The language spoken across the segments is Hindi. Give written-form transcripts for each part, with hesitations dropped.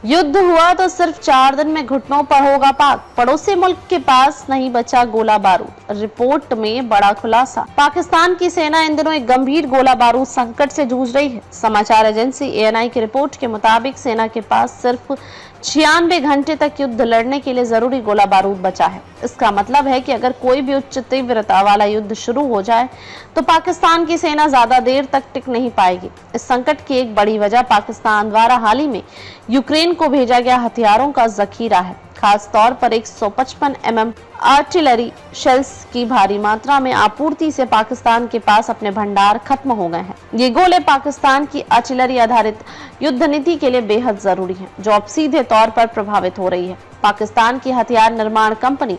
युद्ध हुआ तो सिर्फ 4 दिन में घुटनों पर होगा पाक। पड़ोसी मुल्क के पास नहीं बचा गोला बारूद। रिपोर्ट में बड़ा खुलासा। पाकिस्तान की सेना इन दिनों एक गंभीर गोला बारूद संकट से जूझ रही है। समाचार एजेंसी ANI की रिपोर्ट के मुताबिक सेना के पास सिर्फ 96 घंटे तक युद्ध लड़ने के लिए जरूरी गोला बारूद बचा है। इसका मतलब है कि अगर कोई भी उच्च तीव्रता वाला युद्ध शुरू हो जाए तो पाकिस्तान की सेना ज्यादा देर तक टिक नहीं पाएगी। इस संकट की एक बड़ी वजह पाकिस्तान द्वारा हाल ही में यूक्रेन को भेजा गया हथियारों का जखीरा है। खास तौर पर 155 mm आर्टिलरी शेल्स की भारी मात्रा में आपूर्ति से पाकिस्तान के पास अपने भंडार खत्म हो गए हैं। ये गोले पाकिस्तान की आर्टिलरी आधारित युद्ध नीति के लिए बेहद जरूरी हैं, जो अब सीधे तौर पर प्रभावित हो रही है। पाकिस्तान की हथियार निर्माण company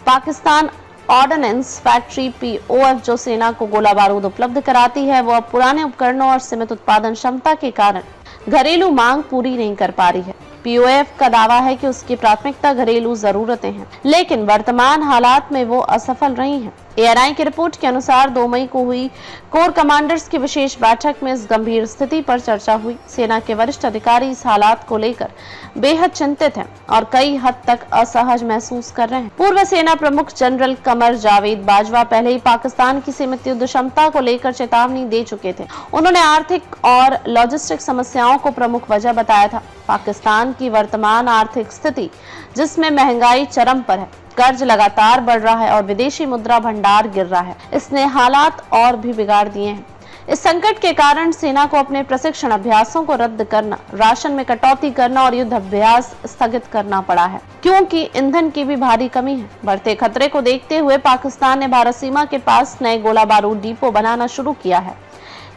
Pakistan ordnance factory POF जो सेना को गोला बारूद उपलब्ध कराती है, वो अब पुराने उपकरणों और सीमित उत्पादन क्षमता के कारण घरेलू मांग पूरी नहीं कर पा रही है। POF का दावा है कि उसकी प्राथमिकता घरेलू जरूरतें हैं, लेकिन वर्तमान हालात में वो असफल रही हैं। ANI की रिपोर्ट के अनुसार 2 मई को हुई कोर कमांडर्स की विशेष बैठक में इस गंभीर स्थिति पर चर्चा हुई। सेना के वरिष्ठ अधिकारी इस हालात को लेकर बेहद चिंतित हैं और कई हद तक असहज महसूस कर रहे हैं। पूर्व सेना प्रमुख जनरल कमर जावेद बाजवा पहले ही पाकिस्तान की सीमित युद्ध क्षमता को लेकर चेतावनी दे चुके थे। उन्होंने आर्थिक और लॉजिस्टिक समस्याओं को प्रमुख वजह बताया था। पाकिस्तान की वर्तमान आर्थिक स्थिति, जिसमें महंगाई चरम पर है, कर्ज लगातार बढ़ रहा है और विदेशी मुद्रा भंडार गिर रहा है, इसने हालात और भी बिगाड़ दिए हैं। इस संकट के कारण सेना को अपने प्रशिक्षण अभ्यासों को रद्द करना, राशन में कटौती करना और युद्ध अभ्यास स्थगित करना पड़ा है, क्योंकि ईंधन की भी भारी कमी है। बढ़ते खतरे को देखते हुए पाकिस्तान ने भारत सीमा के पास नए गोला बारूद डिपो बनाना शुरू किया है,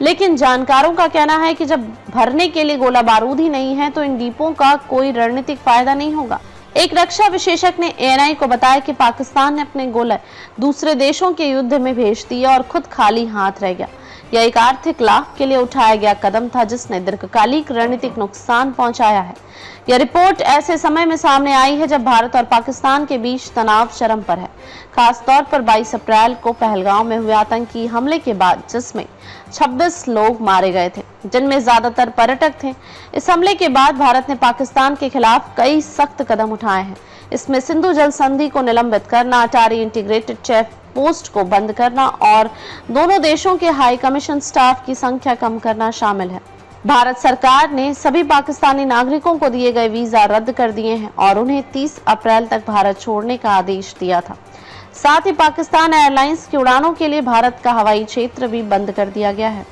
लेकिन जानकारों का कहना है कि जब भरने के लिए गोला बारूद ही नहीं है तो इन डिपों का कोई रणनीतिक फायदा नहीं होगा। एक रक्षा विशेषज्ञ ने ANI को बताया कि पाकिस्तान ने अपने गोले दूसरे देशों के युद्ध में भेज दिए और खुद खाली हाथ रह गया। यह एक आर्थिक लाभ के लिए उठाया गया कदम था, जिसने दीर्घकालिक रणनीतिक नुकसान पहुंचाया है। यह रिपोर्ट ऐसे समय में सामने आई है जब भारत और पाकिस्तान के बीच तनाव चरम पर है, खास तौर पर 22 अप्रैल को पहलगांव में हुए आतंकी हमले के बाद, जिसमें 26 लोग मारे गए थे, जिनमें ज्यादातर पर्यटक थे। इस हमले के बाद भारत ने पाकिस्तान के खिलाफ कई सख्त कदम उठाए हैं। इसमें सिंधु जल संधि को निलंबित करना, अटारी इंटीग्रेटेड चेक पोस्ट को बंद करना और दोनों देशों के हाई कमीशन स्टाफ की संख्या कम करना शामिल है। भारत सरकार ने सभी पाकिस्तानी नागरिकों को दिए गए वीजा रद्द कर दिए हैं और उन्हें 30 अप्रैल तक भारत छोड़ने का आदेश दिया था। साथ ही पाकिस्तान एयरलाइंस की उड़ानों के लिए भारत का हवाई क्षेत्र भी बंद कर दिया गया है।